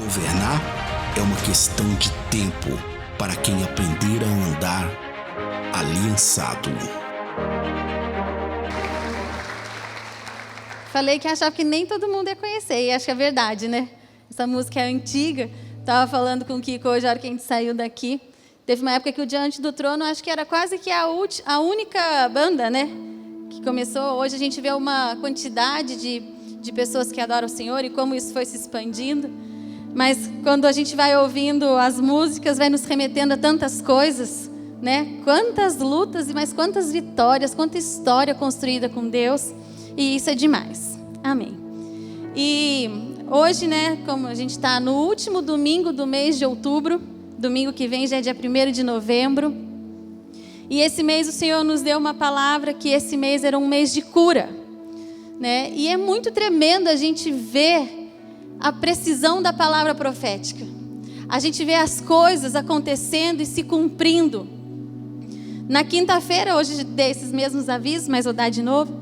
Governar é uma questão de tempo para quem aprender a andar aliançado. Falei que achava que nem todo mundo ia conhecer, e acho que é verdade, né? Essa música é antiga. Estava falando com o Kiko hoje, a hora que a gente saiu daqui. Teve uma época que o Diante do Trono, acho que era quase que a única banda, né? Que começou. Hoje a gente vê uma quantidade de pessoas que adoram o Senhor e como isso foi se expandindo. Mas quando a gente vai ouvindo as músicas, vai nos remetendo a tantas coisas, né? Quantas lutas, mas quantas vitórias, quanta história construída com Deus. E isso é demais. Amém. E hoje, né, como a gente está no último domingo do mês de outubro, domingo que vem já é dia 1º de novembro. E esse mês o Senhor nos deu uma palavra que esse mês era um mês de cura, né? E é muito tremendo a gente ver a precisão da palavra profética. A gente vê as coisas acontecendo e se cumprindo. Na quinta-feira, hoje dei esses mesmos avisos, mas vou dar de novo.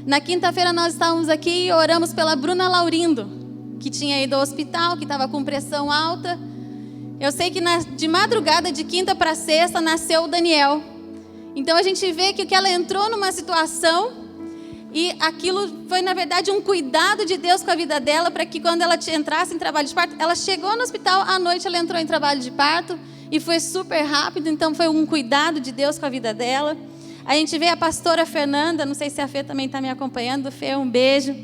Na quinta-feira nós estávamos aqui e oramos pela Bruna Laurindo, que tinha ido ao hospital, que estava com pressão alta. Eu sei que de madrugada, de quinta para sexta, nasceu o Daniel. Então a gente vê que ela entrou numa situação e aquilo foi, na verdade, um cuidado de Deus com a vida dela, para que quando ela entrasse em trabalho de parto, ela chegou no hospital, à noite ela entrou em trabalho de parto e foi super rápido, então foi um cuidado de Deus com a vida dela. A gente vê a pastora Fernanda, não sei se a Fê também está me acompanhando. Fê, um beijo.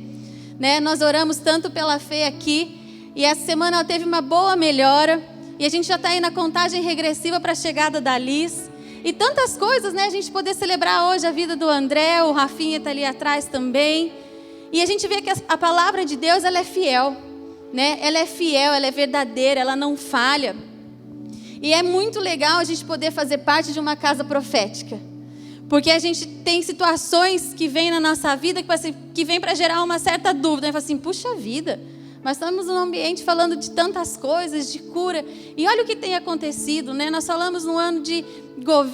Né? Nós oramos tanto pela Fê aqui e essa semana ela teve uma boa melhora e a gente já está aí na contagem regressiva para a chegada da Liz. E tantas coisas, né? A gente poder celebrar hoje a vida do André, o Rafinha está ali atrás também. E a gente vê que a palavra de Deus, ela é fiel, né? Ela é fiel, ela é verdadeira, ela não falha. E é muito legal a gente poder fazer parte de uma casa profética. Porque a gente tem situações que vêm na nossa vida que vêm para gerar uma certa dúvida. Fala assim, puxa vida, nós estamos num ambiente falando de tantas coisas, de cura. E olha o que tem acontecido, né? Nós falamos num ano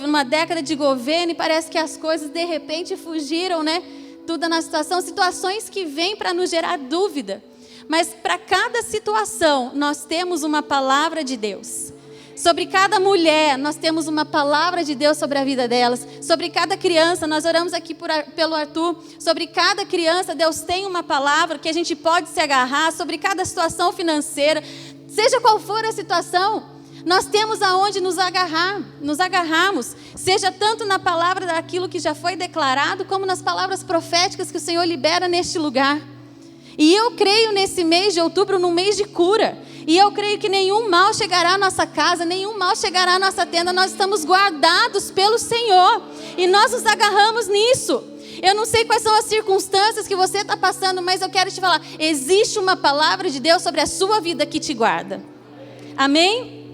numa década de governo e parece que as coisas de repente fugiram, né? Tudo na situações que vêm para nos gerar dúvida. Mas para cada situação nós temos uma palavra de Deus. Sobre cada mulher, nós temos uma palavra de Deus sobre a vida delas. Sobre cada criança, nós oramos aqui pelo Arthur. Sobre cada criança, Deus tem uma palavra que a gente pode se agarrar. Sobre cada situação financeira, seja qual for a situação, nós temos aonde nos agarrarmos. Seja tanto na palavra daquilo que já foi declarado, como nas palavras proféticas que o Senhor libera neste lugar. E eu creio nesse mês de outubro, num mês de cura. E eu creio que nenhum mal chegará à nossa casa, nenhum mal chegará à nossa tenda. Nós estamos guardados pelo Senhor. E nós nos agarramos nisso. Eu não sei quais são as circunstâncias que você está passando, mas eu quero te falar. Existe uma palavra de Deus sobre a sua vida que te guarda. Amém?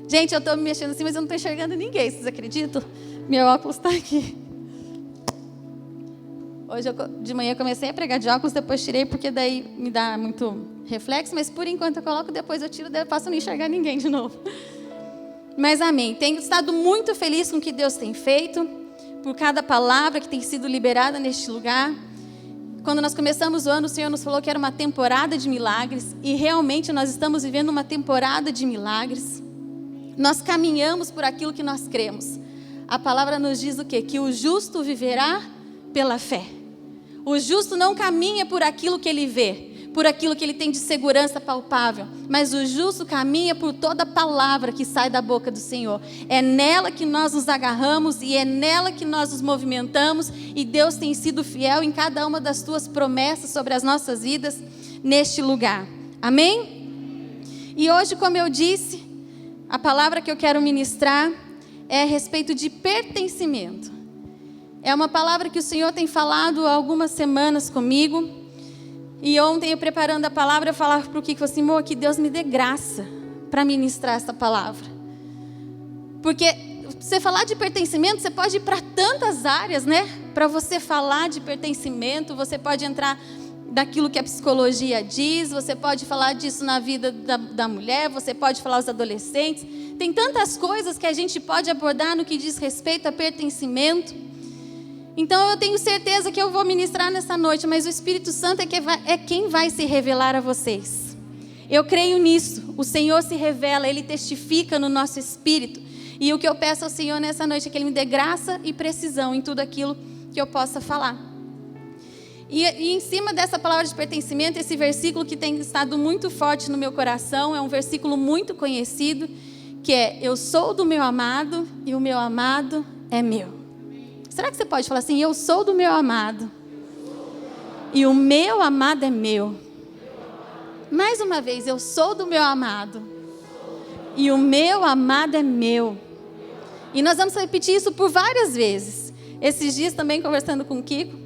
Gente, eu estou me mexendo assim, mas eu não estou enxergando ninguém. Vocês acreditam? Meu óculos está aqui. Hoje de manhã eu comecei a pregar de óculos, depois tirei porque daí me dá muito reflexo, mas por enquanto eu coloco, depois eu tiro, daí eu passo a não enxergar ninguém de novo. Mas amém, tenho estado muito feliz com o que Deus tem feito, por cada palavra que tem sido liberada neste lugar. Quando nós começamos o ano, o Senhor nos falou que era uma temporada de milagres, e realmente nós estamos vivendo uma temporada de milagres. Nós caminhamos por aquilo que nós cremos. A palavra nos diz o quê? Que o justo viverá pela fé. O justo não caminha por aquilo que ele vê, por aquilo que ele tem de segurança palpável, mas o justo caminha por toda palavra que sai da boca do Senhor. É nela que nós nos agarramos e é nela que nós nos movimentamos, e Deus tem sido fiel em cada uma das tuas promessas sobre as nossas vidas neste lugar. Amém? E hoje, como eu disse, a palavra que eu quero ministrar é a respeito de pertencimento. É uma palavra que o Senhor tem falado há algumas semanas comigo. E ontem, eu preparando a palavra, eu falava para o Kiko assim, amor, que Deus me dê graça para ministrar essa palavra. Porque você falar de pertencimento, você pode ir para tantas áreas, né? Para você falar de pertencimento, você pode entrar daquilo que a psicologia diz, você pode falar disso na vida da mulher, você pode falar aos adolescentes. Tem tantas coisas que a gente pode abordar no que diz respeito a pertencimento. Então eu tenho certeza que eu vou ministrar nessa noite, mas o Espírito Santo é quem vai se revelar a vocês. Eu creio nisso. O Senhor se revela, Ele testifica no nosso espírito. E o que eu peço ao Senhor nessa noite é que Ele me dê graça e precisão em tudo aquilo que eu possa falar. E em cima dessa palavra de pertencimento, esse versículo que tem estado muito forte no meu coração, é um versículo muito conhecido, que é: eu sou do meu amado e o meu amado é meu. Será que você pode falar assim: eu sou do meu amado e o meu amado é meu? Mais uma vez: eu sou do meu amado e o meu amado é meu. E nós vamos repetir isso por várias vezes. Esses dias também conversando com o Kiko,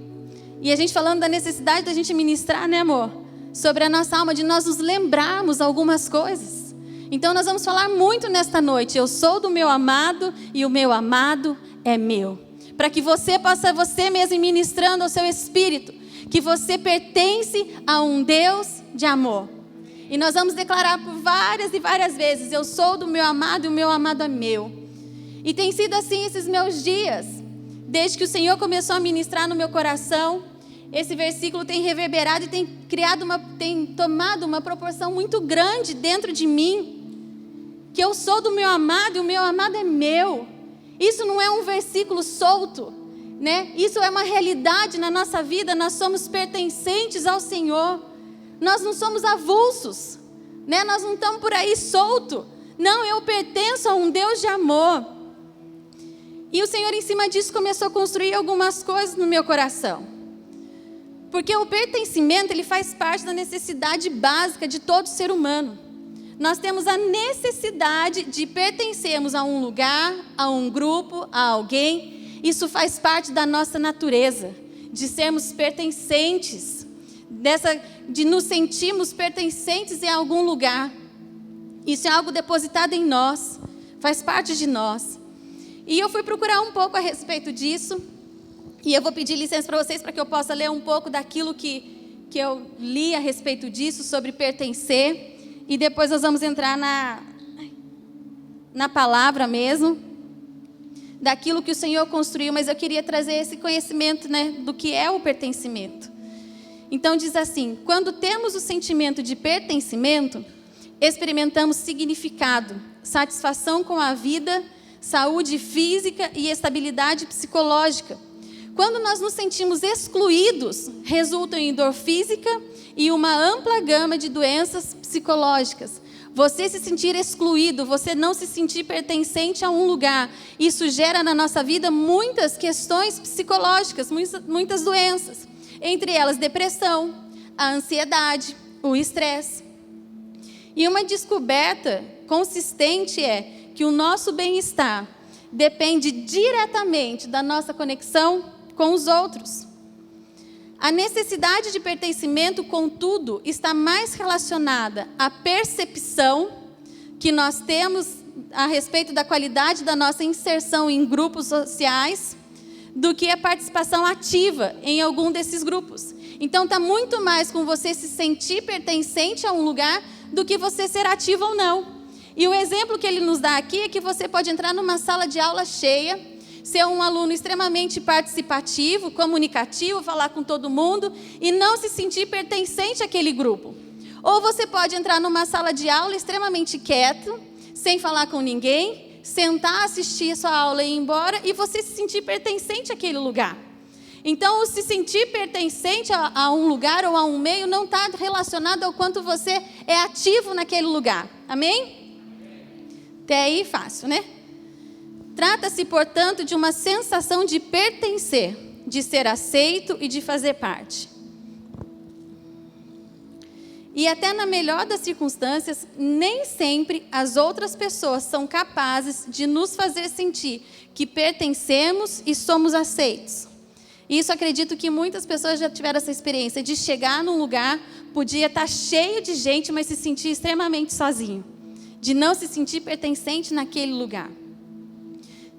e a gente falando da necessidade da gente ministrar, né, amor? Sobre a nossa alma, de nós nos lembrarmos algumas coisas. Então nós vamos falar muito nesta noite: eu sou do meu amado e o meu amado é meu. Para que você possa, você mesmo, ir ministrando ao seu espírito, que você pertence a um Deus de amor. E nós vamos declarar por várias e várias vezes: eu sou do meu amado e o meu amado é meu. E tem sido assim esses meus dias. Desde que o Senhor começou a ministrar no meu coração, esse versículo tem reverberado e tem tomado uma proporção muito grande dentro de mim. Que eu sou do meu amado e o meu amado é meu. Isso não é um versículo solto, né? Isso é uma realidade na nossa vida. Nós somos pertencentes ao Senhor. Nós não somos avulsos, né? Nós não estamos por aí solto. Não, eu pertenço a um Deus de amor. E o Senhor, em cima disso, começou a construir algumas coisas no meu coração. Porque o pertencimento, ele faz parte da necessidade básica de todo ser humano. Nós temos a necessidade de pertencermos a um lugar, a um grupo, a alguém. Isso faz parte da nossa natureza, de sermos pertencentes, de nos sentirmos pertencentes em algum lugar. Isso é algo depositado em nós, faz parte de nós. E eu fui procurar um pouco a respeito disso, e eu vou pedir licença para vocês para que eu possa ler um pouco daquilo que eu li a respeito disso, sobre pertencer, e depois nós vamos entrar na palavra mesmo, daquilo que o Senhor construiu, mas eu queria trazer esse conhecimento, né, do que é o pertencimento. Então diz assim: quando temos o sentimento de pertencimento, experimentamos significado, satisfação com a vida, saúde física e estabilidade psicológica. Quando nós nos sentimos excluídos, resultam em dor física e uma ampla gama de doenças psicológicas. Você se sentir excluído, você não se sentir pertencente a um lugar, isso gera na nossa vida muitas questões psicológicas, muitas doenças. Entre elas, depressão, a ansiedade, o estresse. E uma descoberta consistente é que o nosso bem-estar depende diretamente da nossa conexão com os outros. A necessidade de pertencimento, contudo, está mais relacionada à percepção que nós temos a respeito da qualidade da nossa inserção em grupos sociais do que a participação ativa em algum desses grupos. Então, está muito mais com você se sentir pertencente a um lugar do que você ser ativo ou não. E o exemplo que ele nos dá aqui é que você pode entrar numa sala de aula cheia, ser um aluno extremamente participativo, comunicativo, falar com todo mundo e não se sentir pertencente àquele grupo. Ou você pode entrar numa sala de aula extremamente quieto, sem falar com ninguém, sentar, assistir a sua aula e ir embora e você se sentir pertencente àquele lugar. Então, o se sentir pertencente a um lugar ou a um meio não está relacionado ao quanto você é ativo naquele lugar. Amém? Até aí fácil, né? Trata-se, portanto, de uma sensação de pertencer, de ser aceito e de fazer parte. E até na melhor das circunstâncias, nem sempre as outras pessoas são capazes de nos fazer sentir que pertencemos e somos aceitos. Isso acredito que muitas pessoas já tiveram essa experiência de chegar num lugar, podia estar cheio de gente, mas se sentir extremamente sozinho. De não se sentir pertencente naquele lugar.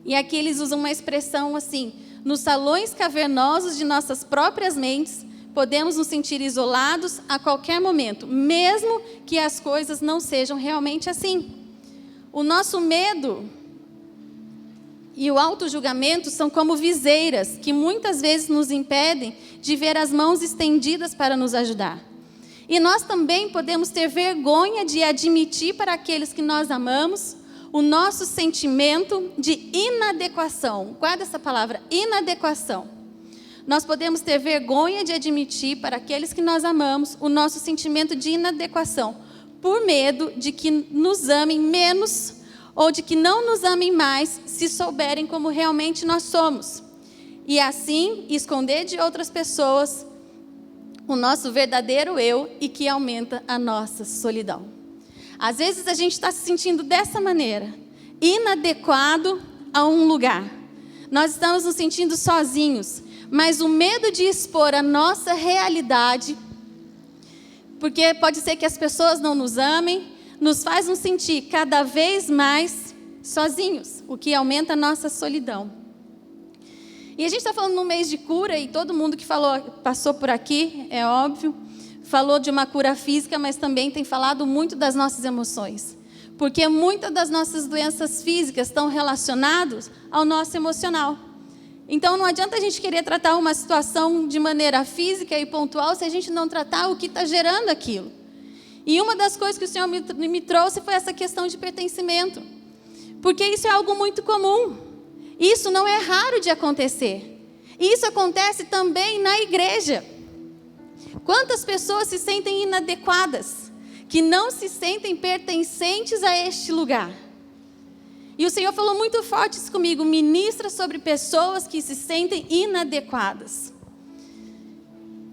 E aqui eles usam uma expressão assim: nos salões cavernosos de nossas próprias mentes, podemos nos sentir isolados a qualquer momento, mesmo que as coisas não sejam realmente assim. O nosso medo e o autojulgamento são como viseiras que muitas vezes nos impedem de ver as mãos estendidas para nos ajudar. E nós também podemos ter vergonha de admitir para aqueles que nós amamos o nosso sentimento de inadequação. Guarda essa palavra, inadequação. Nós podemos ter vergonha de admitir para aqueles que nós amamos o nosso sentimento de inadequação, por medo de que nos amem menos ou de que não nos amem mais se souberem como realmente nós somos. E assim, esconder de outras pessoas o nosso verdadeiro eu e que aumenta a nossa solidão. Às vezes a gente está se sentindo dessa maneira, inadequado a um lugar. Nós estamos nos sentindo sozinhos, mas o medo de expor a nossa realidade, porque pode ser que as pessoas não nos amem, nos faz nos sentir cada vez mais sozinhos, o que aumenta a nossa solidão. E a gente está falando num mês de cura, e todo mundo que passou por aqui, é óbvio, falou de uma cura física, mas também tem falado muito das nossas emoções. Porque muitas das nossas doenças físicas estão relacionadas ao nosso emocional. Então não adianta a gente querer tratar uma situação de maneira física e pontual se a gente não tratar o que está gerando aquilo. E uma das coisas que o Senhor me trouxe foi essa questão de pertencimento. Porque isso é algo muito comum. Isso não é raro de acontecer. Isso acontece também na igreja. Quantas pessoas se sentem inadequadas, que não se sentem pertencentes a este lugar? E o Senhor falou muito forte isso comigo, ministra sobre pessoas que se sentem inadequadas.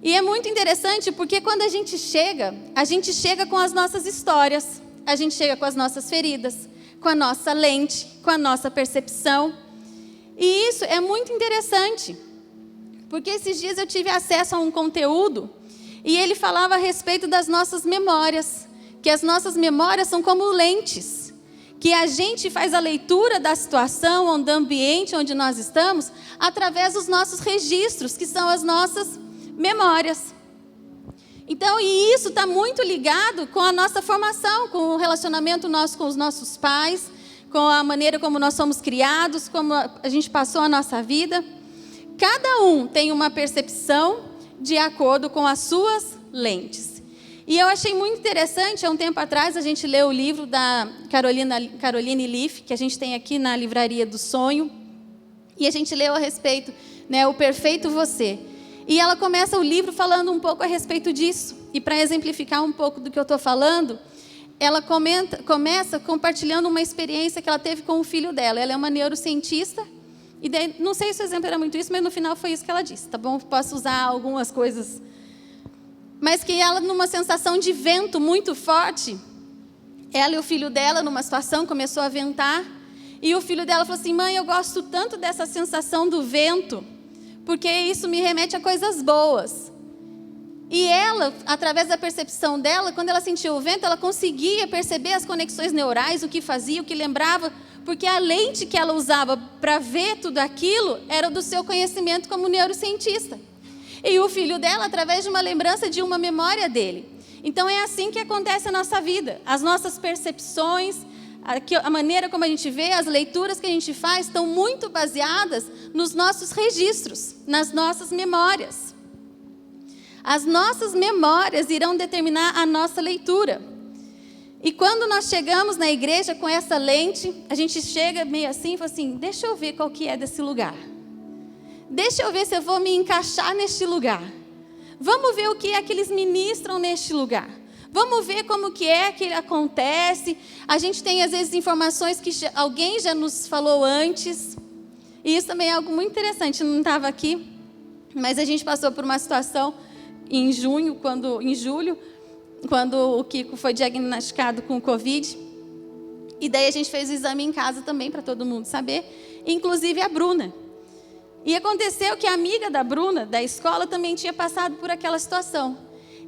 E é muito interessante porque quando a gente chega com as nossas histórias, a gente chega com as nossas feridas, com a nossa lente, com a nossa percepção. E isso é muito interessante, porque esses dias eu tive acesso a um conteúdo e ele falava a respeito das nossas memórias, que as nossas memórias são como lentes, que a gente faz a leitura da situação, ou do ambiente onde nós estamos, através dos nossos registros, que são as nossas memórias. Então, e isso está muito ligado com a nossa formação, com o relacionamento nosso com os nossos pais, com a maneira como nós somos criados, como a gente passou a nossa vida. Cada um tem uma percepção de acordo com as suas lentes. E eu achei muito interessante, há um tempo atrás a gente leu o livro da Caroline Leaf, que a gente tem aqui na Livraria do Sonho, e a gente leu a respeito, O Perfeito Você. E ela começa o livro falando um pouco a respeito disso. E para exemplificar um pouco do que eu estou falando, ela começa compartilhando uma experiência que ela teve com o filho dela. Ela é uma neurocientista, e daí, não sei se o exemplo era muito isso, mas no final foi isso que ela disse, tá bom? Posso usar algumas coisas. Mas que ela, numa sensação de vento muito forte, ela e o filho dela, numa situação, começou a ventar, e o filho dela falou assim: mãe, eu gosto tanto dessa sensação do vento, porque isso me remete a coisas boas. E ela, através da percepção dela, quando ela sentiu o vento, ela conseguia perceber as conexões neurais, o que fazia, o que lembrava, porque a lente que ela usava para ver tudo aquilo era do seu conhecimento como neurocientista. E o filho dela, através de uma lembrança de uma memória dele. Então é assim que acontece a nossa vida. As nossas percepções, a maneira como a gente vê, as leituras que a gente faz, estão muito baseadas nos nossos registros, nas nossas memórias. As nossas memórias irão determinar a nossa leitura. E quando nós chegamos na igreja com essa lente, a gente chega meio assim e fala assim: deixa eu ver qual que é desse lugar. Deixa eu ver se eu vou me encaixar neste lugar. Vamos ver o que é que eles ministram neste lugar. Vamos ver como que é que acontece. A gente tem às vezes informações que alguém já nos falou antes. E isso também é algo muito interessante. Não estava aqui, mas a gente passou por uma situação em julho, quando o Kiko foi diagnosticado com Covid. E daí a gente fez o exame em casa também, para todo mundo saber, inclusive a Bruna. E aconteceu que a amiga da Bruna, da escola, também tinha passado por aquela situação.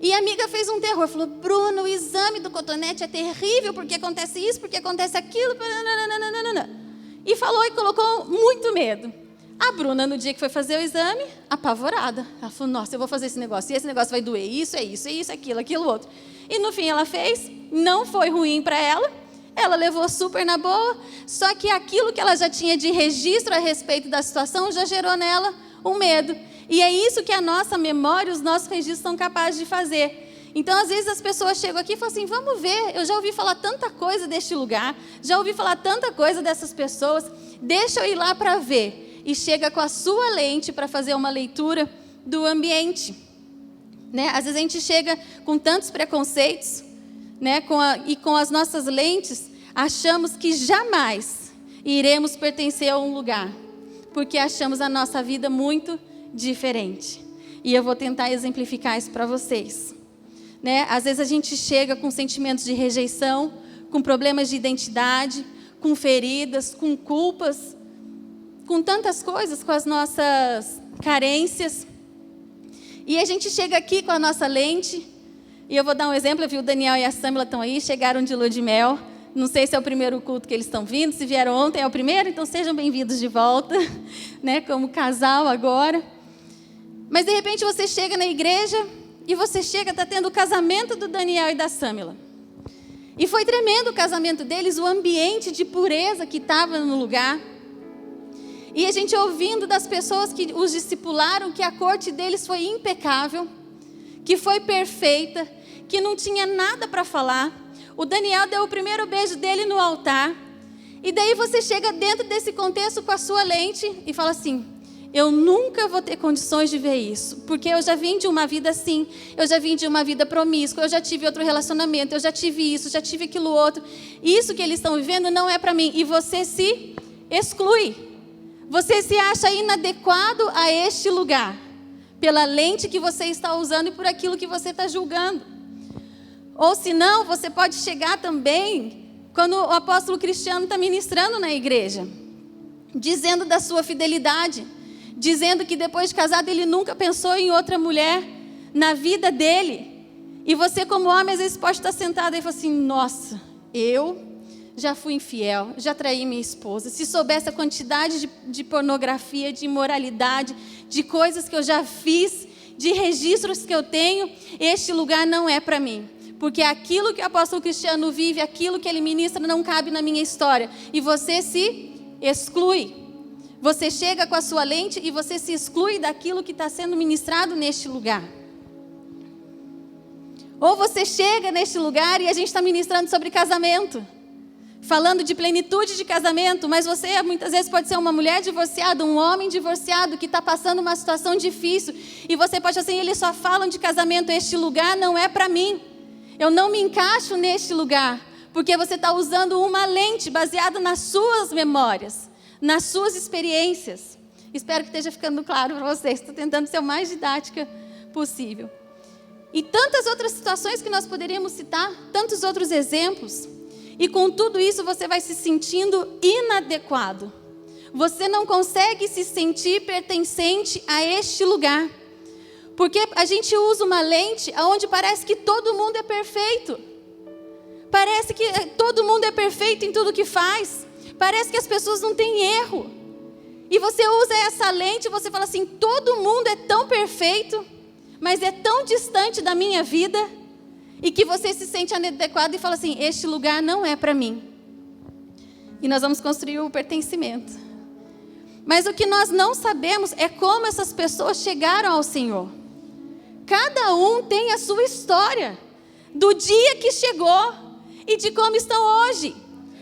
E a amiga fez um terror, falou: Bruna, o exame do cotonete é terrível, porque acontece isso, porque acontece aquilo. E falou e colocou muito medo. A Bruna, no dia que foi fazer o exame, apavorada. Ela falou: nossa, eu vou fazer esse negócio, e esse negócio vai doer, isso, aquilo outro. E no fim ela fez, não foi ruim para ela, ela levou super na boa, só que aquilo que ela já tinha de registro a respeito da situação já gerou nela um medo. E é isso que a nossa memória, os nossos registros são capazes de fazer. Então, às vezes, as pessoas chegam aqui e falam assim, vamos ver, eu já ouvi falar tanta coisa deste lugar, já ouvi falar tanta coisa dessas pessoas, deixa eu ir lá para ver. E chega com a sua lente para fazer uma leitura do ambiente. Né? Às vezes a gente chega com tantos preconceitos, né? E com as nossas lentes, achamos que jamais iremos pertencer a um lugar, porque achamos a nossa vida muito diferente. E eu vou tentar exemplificar isso para vocês. Né? Às vezes a gente chega com sentimentos de rejeição, com problemas de identidade, com feridas, com culpas, com tantas coisas, com as nossas carências. E a gente chega aqui com a nossa lente, e eu vou dar um exemplo, eu vi o Daniel e a Samila estão aí, chegaram de lua de mel. Não sei se é o primeiro culto que eles estão vindo, se vieram ontem é o primeiro, então sejam bem-vindos de volta, né, como casal agora. Mas de repente você chega na igreja e você chega, está tendo o casamento do Daniel e da Samila. E foi tremendo o casamento deles, o ambiente de pureza que estava no lugar. E a gente ouvindo das pessoas que os discipularam que a corte deles foi impecável, que foi perfeita, que não tinha nada para falar. O Daniel deu o primeiro beijo dele no altar. E daí você chega dentro desse contexto com a sua lente e fala assim, eu nunca vou ter condições de ver isso, porque eu já vim de uma vida assim, eu já vim de uma vida promíscua, eu já tive outro relacionamento, eu já tive isso, já tive aquilo outro. Isso que eles estão vivendo não é para mim. E você se exclui. Você se acha inadequado a este lugar, pela lente que você está usando e por aquilo que você está julgando. Ou se não, você pode chegar também, quando o apóstolo Cristiano está ministrando na igreja, dizendo da sua fidelidade, dizendo que depois de casado ele nunca pensou em outra mulher na vida dele. E você como homem às vezes pode estar sentado e falar assim, nossa, eu já fui infiel, já traí minha esposa. Se soubesse a quantidade de pornografia, de imoralidade, de coisas que eu já fiz, de registros que eu tenho, este lugar não é para mim. Porque aquilo que o apóstolo Cristiano vive, aquilo que ele ministra não cabe na minha história. E você se exclui. Você chega com a sua lente e você se exclui daquilo que está sendo ministrado neste lugar. Ou você chega neste lugar e a gente está ministrando sobre casamento, falando de plenitude de casamento, mas você muitas vezes pode ser uma mulher divorciada, um homem divorciado que está passando uma situação difícil, e você pode assim, eles só falam de casamento, este lugar não é para mim, eu não me encaixo neste lugar, porque você está usando uma lente baseada nas suas memórias, nas suas experiências. Espero que esteja ficando claro para vocês, estou tentando ser o mais didática possível. E tantas outras situações que nós poderíamos citar, tantos outros exemplos. E com tudo isso você vai se sentindo inadequado. Você não consegue se sentir pertencente a este lugar. Porque a gente usa uma lente onde parece que todo mundo é perfeito. Parece que todo mundo é perfeito em tudo que faz. Parece que as pessoas não têm erro. E você usa essa lente e você fala assim, todo mundo é tão perfeito, mas é tão distante da minha vida, e que você se sente inadequado e fala assim, este lugar não é para mim. E nós vamos construir o pertencimento. Mas o que nós não sabemos é como essas pessoas chegaram ao Senhor. Cada um tem a sua história, do dia que chegou e de como estão hoje.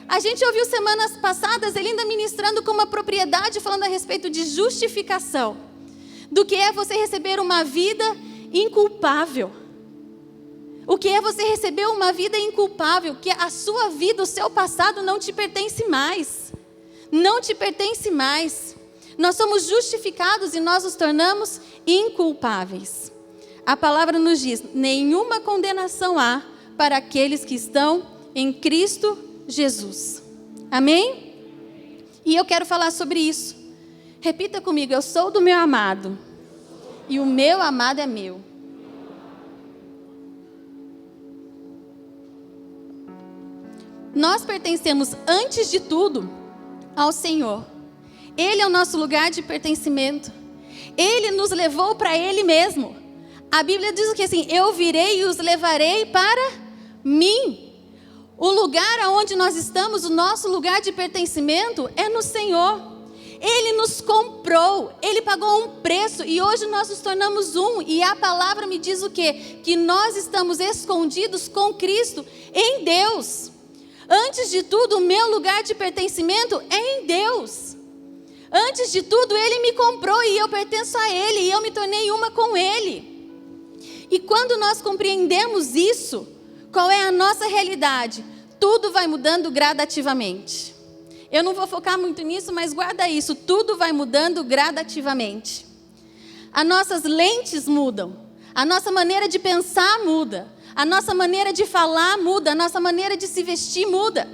A gente ouviu semanas passadas ele ainda ministrando com uma propriedade, falando a respeito de justificação, do que é você receber uma vida inculpável. O que é você receber uma vida inculpável, que a sua vida, o seu passado não te pertence mais. Não te pertence mais. Nós somos justificados e nós nos tornamos inculpáveis. A palavra nos diz, nenhuma condenação há para aqueles que estão em Cristo Jesus. Amém? E eu quero falar sobre isso. Repita comigo, eu sou do meu amado e o meu amado é meu. Nós pertencemos antes de tudo ao Senhor. Ele é o nosso lugar de pertencimento. Ele nos levou para Ele mesmo. A Bíblia diz que assim, eu virei e os levarei para mim. O lugar aonde nós estamos, o nosso lugar de pertencimento é no Senhor. Ele nos comprou, Ele pagou um preço e hoje nós nos tornamos um. E a palavra me diz o quê? Que nós estamos escondidos com Cristo em Deus. Antes de tudo, o meu lugar de pertencimento é em Deus. Antes de tudo, Ele me comprou e eu pertenço a Ele e eu me tornei uma com Ele. E quando nós compreendemos isso, qual é a nossa realidade? Tudo vai mudando gradativamente. Eu não vou focar muito nisso, mas guarda isso. Tudo vai mudando gradativamente. As nossas lentes mudam. A nossa maneira de pensar muda. A nossa maneira de falar muda. A nossa maneira de se vestir muda.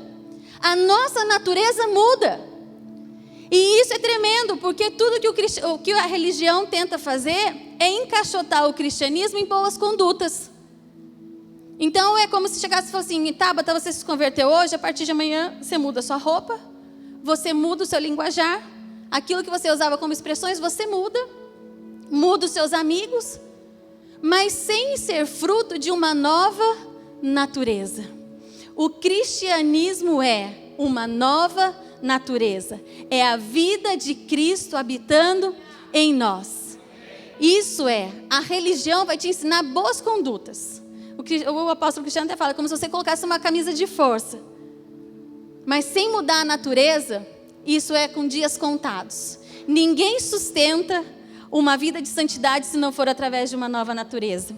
A nossa natureza muda. E isso é tremendo, porque tudo que a religião tenta fazer é encaixotar o cristianismo em boas condutas. Então é como se chegasse e falasse assim: Tabata, você se converteu hoje, a partir de amanhã você muda a sua roupa, você muda o seu linguajar, aquilo que você usava como expressões, você muda os seus amigos, mas sem ser fruto de uma nova natureza. O cristianismo é uma nova natureza, é a vida de Cristo habitando em nós. Isso é, a religião vai te ensinar boas condutas. O apóstolo Cristiano até fala, como se você colocasse uma camisa de força. Mas sem mudar a natureza, isso é com dias contados. Ninguém sustenta uma vida de santidade se não for através de uma nova natureza.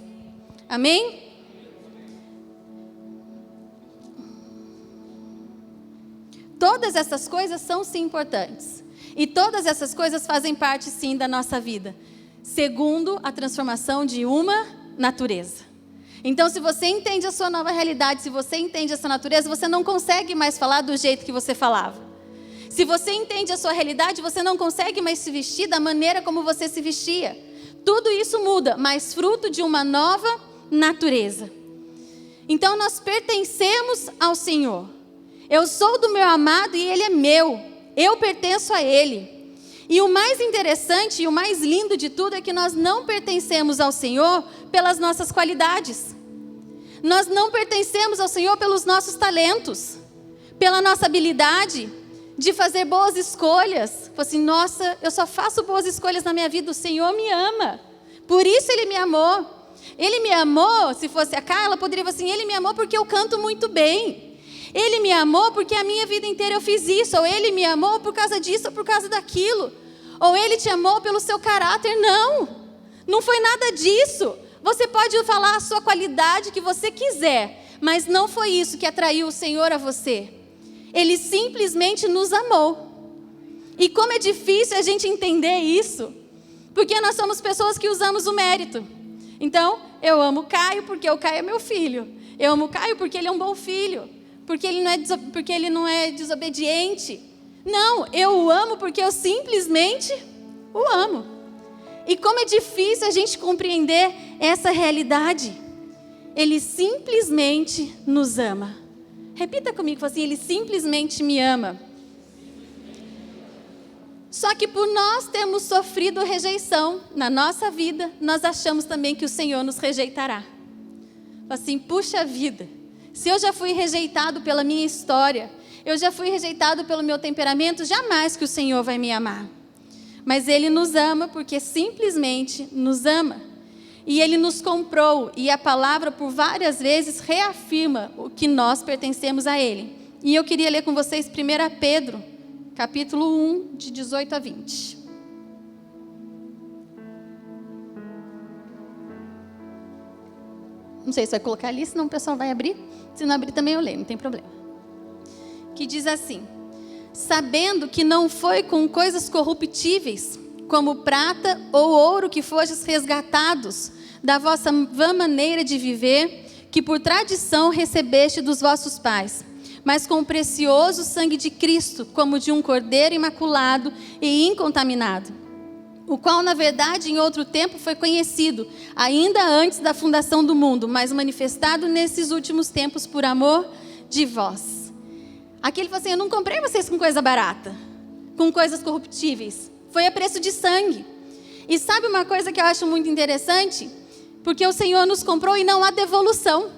Amém? Todas essas coisas são sim importantes. E todas essas coisas fazem parte sim da nossa vida. Segundo a transformação de uma natureza. Então, se você entende a sua nova realidade, se você entende essa natureza, você não consegue mais falar do jeito que você falava. Se você entende a sua realidade, você não consegue mais se vestir da maneira como você se vestia. Tudo isso muda, mas fruto de uma nova natureza. Então, nós pertencemos ao Senhor. Eu sou do meu amado e Ele é meu. Eu pertenço a Ele. E o mais interessante e o mais lindo de tudo é que nós não pertencemos ao Senhor pelas nossas qualidades. Nós não pertencemos ao Senhor pelos nossos talentos, pela nossa habilidade de fazer boas escolhas. Assim, nossa, eu só faço boas escolhas na minha vida, o Senhor me ama. Por isso Ele me amou. Ele me amou, se fosse a Carla, poderia falar assim, Ele me amou porque eu canto muito bem. Ele me amou porque a minha vida inteira eu fiz isso. Ou Ele me amou por causa disso ou por causa daquilo. Ou Ele te amou pelo seu caráter. Não, não foi nada disso. Você pode falar a sua qualidade que você quiser, mas não foi isso que atraiu o Senhor a você. Ele simplesmente nos amou. E como é difícil a gente entender isso, porque nós somos pessoas que usamos o mérito. Então, eu amo o Caio porque o Caio é meu filho. Eu amo o Caio porque ele é um bom filho. Porque ele não é desobediente. Não, eu o amo porque eu simplesmente o amo. E como é difícil a gente compreender essa realidade. Ele simplesmente nos ama. Repita comigo, assim, Ele simplesmente me ama. Só que por nós termos sofrido rejeição na nossa vida, nós achamos também que o Senhor nos rejeitará. Assim, puxa vida, se eu já fui rejeitado pela minha história, eu já fui rejeitado pelo meu temperamento, jamais que o Senhor vai me amar. Mas Ele nos ama porque simplesmente nos ama. E Ele nos comprou, e a palavra por várias vezes reafirma o que nós pertencemos a Ele. E eu queria ler com vocês 1 Pedro, capítulo 1, de 18 a 20. Não sei se vai colocar ali, senão o pessoal vai abrir. Se não abrir também eu leio, não tem problema. Que diz assim: sabendo que não foi com coisas corruptíveis, como prata ou ouro que fostes resgatados da vossa vã maneira de viver, que por tradição recebeste dos vossos pais, mas com o precioso sangue de Cristo, como de um cordeiro imaculado e incontaminado, o qual, na verdade, em outro tempo foi conhecido, ainda antes da fundação do mundo, mas manifestado nesses últimos tempos por amor de vós. Aqui ele falou assim: eu não comprei vocês com coisa barata, com coisas corruptíveis. Foi a preço de sangue. E sabe uma coisa que eu acho muito interessante? Porque o Senhor nos comprou e não há devolução.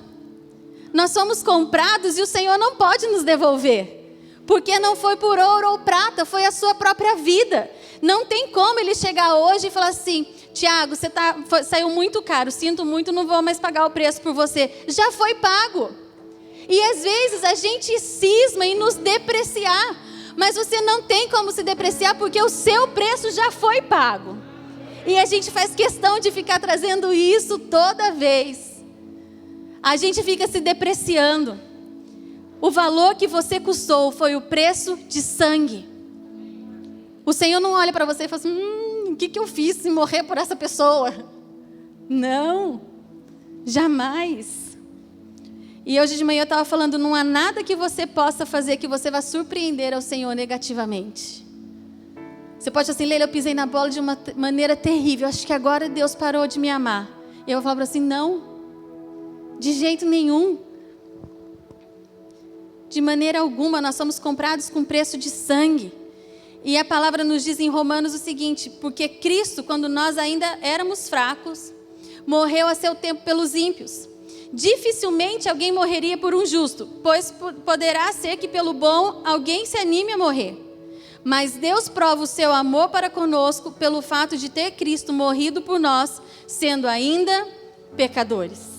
Nós somos comprados e o Senhor não pode nos devolver. Porque não foi por ouro ou prata, foi a sua própria vida. Não tem como ele chegar hoje e falar assim: Tiago, você saiu muito caro, sinto muito, não vou mais pagar o preço por você. Já foi pago. E às vezes a gente cisma em nos depreciar, mas você não tem como se depreciar porque o seu preço já foi pago. E a gente faz questão de ficar trazendo isso toda vez. A gente fica se depreciando. O valor que você custou foi o preço de sangue. O Senhor não olha para você e fala assim: o que eu fiz em morrer por essa pessoa? Não, jamais. E hoje de manhã eu estava falando, não há nada que você possa fazer que você vá surpreender ao Senhor negativamente. Você pode assim: Leila, eu pisei na bola de uma maneira terrível, acho que agora Deus parou de me amar. E eu vou falar para você: não, de jeito nenhum. De maneira alguma, nós somos comprados com preço de sangue. E a palavra nos diz em Romanos o seguinte: porque Cristo, quando nós ainda éramos fracos, morreu a seu tempo pelos ímpios. Dificilmente alguém morreria por um justo, pois poderá ser que pelo bom alguém se anime a morrer. Mas Deus prova o seu amor para conosco pelo fato de ter Cristo morrido por nós, sendo ainda pecadores.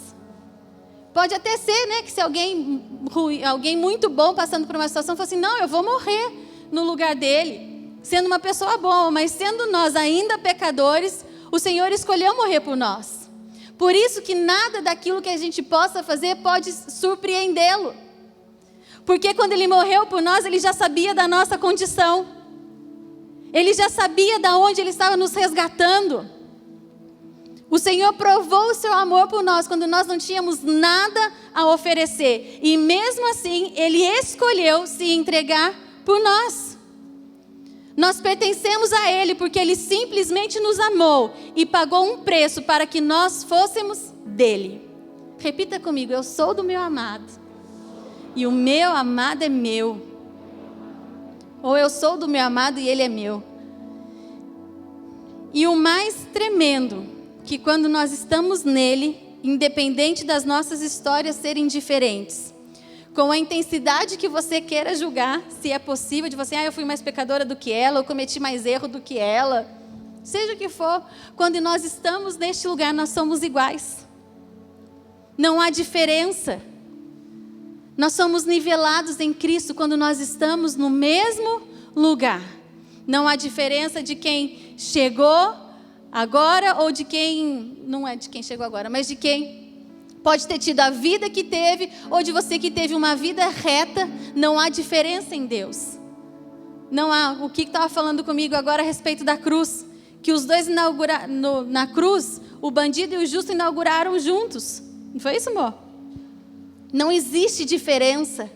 Pode até ser, né, que se alguém muito bom passando por uma situação, fala assim: não, eu vou morrer no lugar dele, sendo uma pessoa boa, mas sendo nós ainda pecadores, o Senhor escolheu morrer por nós. Por isso que nada daquilo que a gente possa fazer pode surpreendê-lo. Porque quando ele morreu por nós, ele já sabia da nossa condição. Ele já sabia de onde ele estava nos resgatando. O Senhor provou o seu amor por nós quando nós não tínhamos nada a oferecer. E mesmo assim, ele escolheu se entregar por nós. Nós pertencemos a ele porque ele simplesmente nos amou e pagou um preço para que nós fôssemos dele. Repita comigo: eu sou do meu amado e o meu amado é meu. Ou eu sou do meu amado e ele é meu. E o mais tremendo, que quando nós estamos nele, independente das nossas histórias serem diferentes, com a intensidade que você queira julgar, se é possível, de você: eu fui mais pecadora do que ela, eu cometi mais erro do que ela, seja o que for, quando nós estamos neste lugar, nós somos iguais. Não há diferença. Nós somos nivelados em Cristo quando nós estamos no mesmo lugar. Não há diferença de quem chegou agora ou de quem, não é de quem chegou agora, mas de quem pode ter tido a vida que teve, ou de você que teve uma vida reta. Não há diferença em Deus. Não há. O que estava falando comigo agora a respeito da cruz? Que os dois na cruz, o bandido e o justo inauguraram juntos. Não foi isso, amor? Não existe diferença.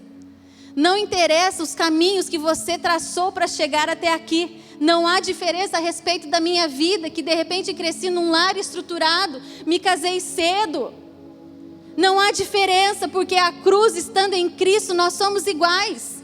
Não interessa os caminhos que você traçou para chegar até aqui. Não há diferença a respeito da minha vida, que de repente cresci num lar estruturado, me casei cedo. Não há diferença, porque a cruz, estando em Cristo, nós somos iguais.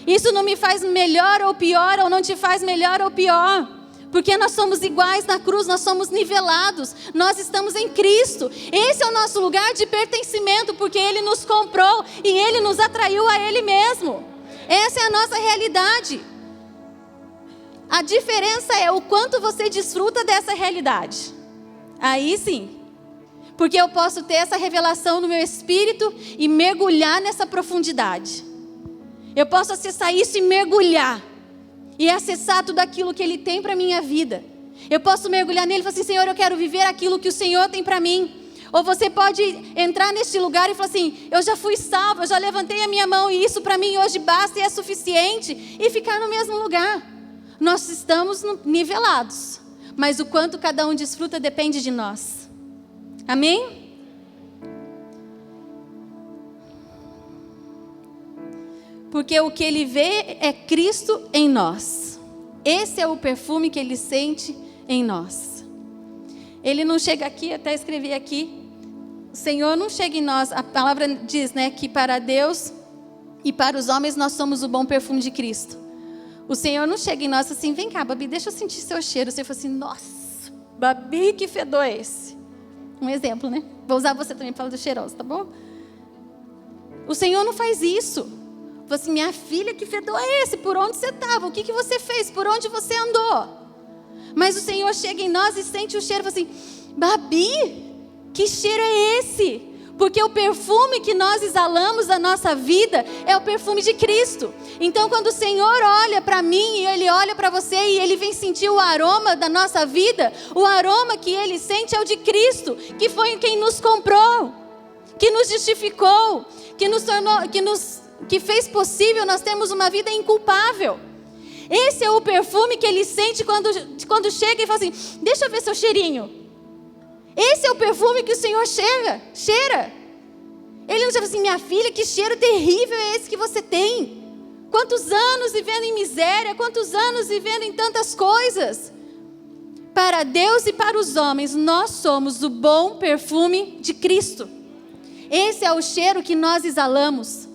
Isso não me faz melhor ou pior, ou não te faz melhor ou pior. Porque nós somos iguais na cruz, nós somos nivelados, nós estamos em Cristo. Esse é o nosso lugar de pertencimento, porque Ele nos comprou e Ele nos atraiu a Ele mesmo. Essa é a nossa realidade. A diferença é o quanto você desfruta dessa realidade. Aí sim. Porque eu posso ter essa revelação no meu espírito e mergulhar nessa profundidade. Eu posso acessar isso e mergulhar. E acessar tudo aquilo que Ele tem para a minha vida. Eu posso mergulhar nele e falar assim: Senhor, eu quero viver aquilo que o Senhor tem para mim. Ou você pode entrar neste lugar e falar assim: eu já fui salvo, eu já levantei a minha mão e isso para mim hoje basta e é suficiente. E ficar no mesmo lugar. Nós estamos nivelados. Mas o quanto cada um desfruta depende de nós. Amém? Porque o que Ele vê é Cristo em nós. Esse é o perfume que Ele sente em nós. Ele não chega aqui, até escrevi aqui. O Senhor não chega em nós. A palavra diz, né, que para Deus e para os homens nós somos o bom perfume de Cristo. O Senhor não chega em nós assim: vem cá, Babi, deixa eu sentir seu cheiro. Você fala assim: nossa, Babi, que fedor é esse? Um exemplo, né? Vou usar você também para falar do cheiroso, tá bom? O Senhor não faz isso. Falou assim, minha filha, que fedor é esse? Por onde você estava? O que você fez? Por onde você andou? Mas o Senhor chega em nós e sente o cheiro e fala assim, Babi, que cheiro é esse? Porque o perfume que nós exalamos da nossa vida é o perfume de Cristo. Então quando o Senhor olha para mim e Ele olha para você e Ele vem sentir o aroma da nossa vida, o aroma que Ele sente é o de Cristo, que foi quem nos comprou, que nos justificou, que nos tornou, que fez possível nós termos uma vida inculpável. Esse é o perfume que Ele sente quando chega e fala assim, deixa eu ver seu cheirinho. Esse é o perfume que o Senhor cheira. Ele não chama assim, minha filha, que cheiro terrível é esse que você tem? Quantos anos vivendo em miséria, quantos anos vivendo em tantas coisas? Para Deus e para os homens, nós somos o bom perfume de Cristo. Esse é o cheiro que nós exalamos.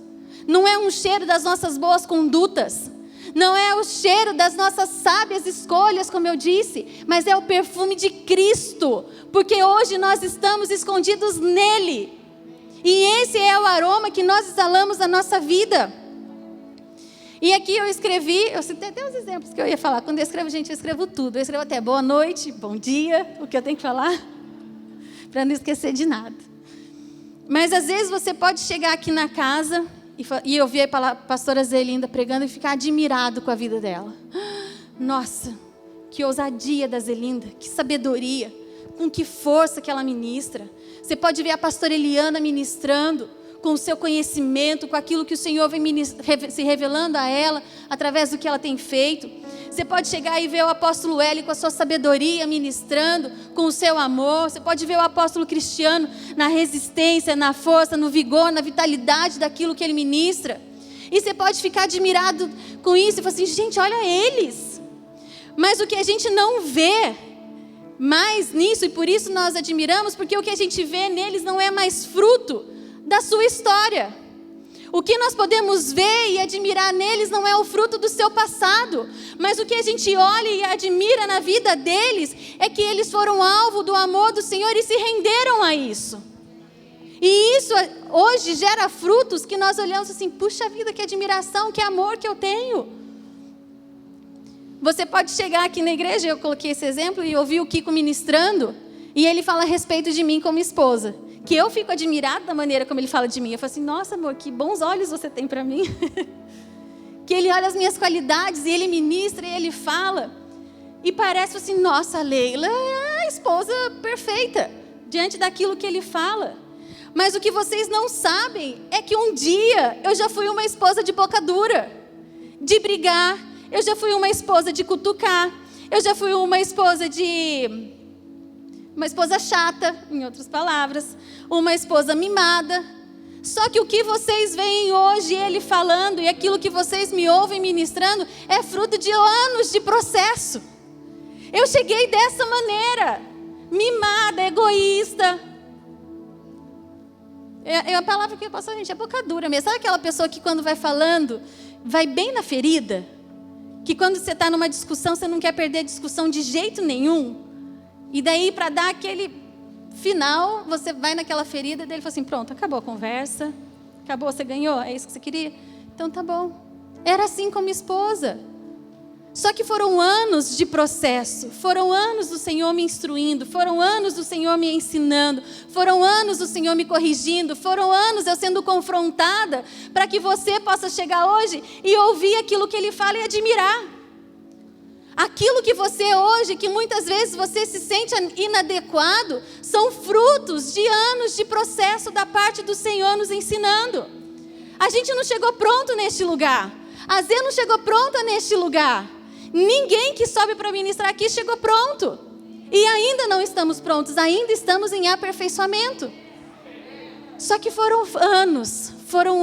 Não é um cheiro das nossas boas condutas. Não é o cheiro das nossas sábias escolhas, como eu disse, mas é o perfume de Cristo, porque hoje nós estamos escondidos nele. E esse é o aroma que nós exalamos da nossa vida. E aqui eu escrevi, eu citei até os exemplos que eu ia falar. Quando eu escrevo, gente, eu escrevo tudo. Eu escrevo até boa noite, bom dia, o que eu tenho que falar, para não esquecer de nada. Mas às vezes você pode chegar aqui na casa e ouvir a pastora Zelinda pregando e ficar admirado com a vida dela. Nossa, que ousadia da Zelinda, que sabedoria, com que força que ela ministra. Você pode ver a pastora Eliana ministrando, com o seu conhecimento, com aquilo que o Senhor vem se revelando a ela, através do que ela tem feito. Você pode chegar e ver o apóstolo Hélio com a sua sabedoria ministrando, com o seu amor. Você pode ver o apóstolo Cristiano na resistência, na força, no vigor, na vitalidade daquilo que ele ministra. E você pode ficar admirado com isso e falar assim, gente, olha eles. Mas o que a gente não vê mais nisso, e por isso nós admiramos, porque o que a gente vê neles não é mais fruto da sua história. O que nós podemos ver e admirar neles não é o fruto do seu passado, mas o que a gente olha e admira na vida deles é que eles foram alvo do amor do Senhor e se renderam a isso. E isso hoje gera frutos que nós olhamos assim, puxa vida, que admiração, que amor que eu tenho. Você pode chegar aqui na igreja, eu coloquei esse exemplo, e ouvir o Kiko ministrando, e ele fala a respeito de mim como esposa. Que eu fico admirada da maneira como ele fala de mim. Eu falo assim, nossa amor, que bons olhos você tem para mim. Que ele olha as minhas qualidades, e ele ministra, e ele fala. E parece assim, nossa, Leila é a esposa perfeita, diante daquilo que ele fala. Mas o que vocês não sabem, é que um dia, eu já fui uma esposa de boca dura, de brigar, eu já fui uma esposa de cutucar, eu já fui uma esposa chata, em outras palavras, uma esposa mimada. Só que o que vocês veem hoje ele falando e aquilo que vocês me ouvem ministrando é fruto de anos de processo. Eu cheguei dessa maneira, mimada, egoísta. A palavra que eu passo, gente, é boca dura mesmo. Sabe aquela pessoa que quando vai falando, vai bem na ferida? Que quando você está numa discussão, você não quer perder a discussão de jeito nenhum. E daí, para dar aquele final, você vai naquela ferida e ele fala assim, pronto, acabou a conversa, acabou, você ganhou, é isso que você queria? Então tá bom. Era assim com minha esposa. Só que foram anos de processo, foram anos do Senhor me instruindo, foram anos do Senhor me ensinando, foram anos do Senhor me corrigindo, foram anos eu sendo confrontada para que você possa chegar hoje e ouvir aquilo que Ele fala e admirar. Aquilo que você hoje, que muitas vezes você se sente inadequado, são frutos de anos de processo da parte do Senhor nos ensinando. A gente não chegou pronto neste lugar. A Zê não chegou pronta neste lugar. Ninguém que sobe para ministrar aqui chegou pronto. E ainda não estamos prontos, ainda estamos em aperfeiçoamento. Só que foram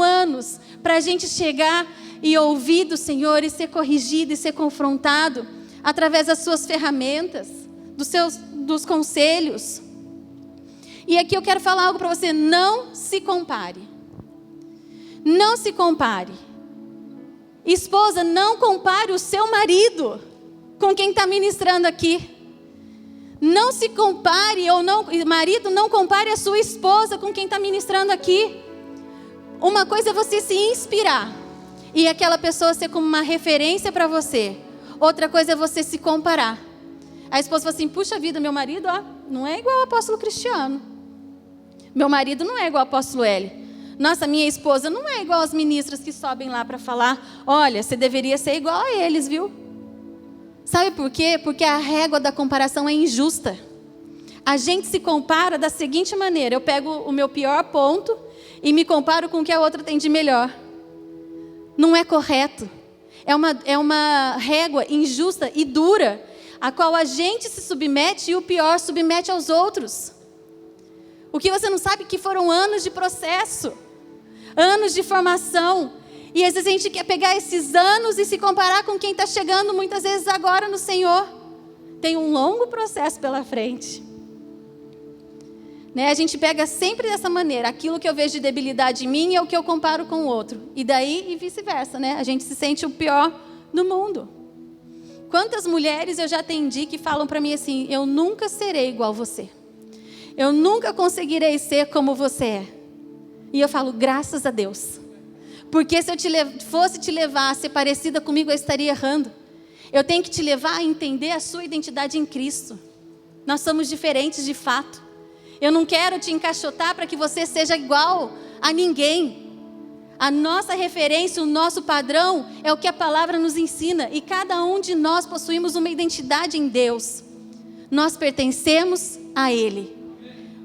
anos para a gente chegar e ouvir do Senhor e ser corrigido e ser confrontado através das suas ferramentas, dos conselhos. E aqui eu quero falar algo para você, não se compare. Não se compare. Esposa, não compare o seu marido com quem está ministrando aqui. Não se compare, marido, não compare a sua esposa com quem está ministrando aqui. Uma coisa é você se inspirar. e aquela pessoa ser como uma referência para você. Outra coisa é você se comparar. A esposa fala assim, puxa vida, meu marido não é igual ao apóstolo Cristiano. Meu marido não é igual ao apóstolo L. Nossa, minha esposa não é igual às ministras que sobem lá para falar, olha, você deveria ser igual a eles, viu? Sabe por quê? Porque a régua da comparação é injusta. A gente se compara da seguinte maneira, eu pego o meu pior ponto e me comparo com o que a outra tem de melhor. Não é correto. É uma régua injusta e dura, a qual a gente se submete e o pior submete aos outros. O que você não sabe é que foram anos de processo, anos de formação. E às vezes a gente quer pegar esses anos e se comparar com quem está chegando muitas vezes agora no Senhor. Tem um longo processo pela frente. Né? A gente pega sempre dessa maneira, aquilo que eu vejo de debilidade em mim é o que eu comparo com o outro. E daí e vice-versa, né? A gente se sente o pior do mundo. Quantas mulheres eu já atendi que falam para mim assim, eu nunca serei igual a você. Eu nunca conseguirei ser como você é. E eu falo, graças a Deus. Porque se eu fosse te levar a ser parecida comigo, eu estaria errando. Eu tenho que te levar a entender a sua identidade em Cristo. Nós somos diferentes de fato. Eu não quero te encaixotar para que você seja igual a ninguém. A nossa referência, o nosso padrão é o que a palavra nos ensina. E cada um de nós possuímos uma identidade em Deus. Nós pertencemos a Ele.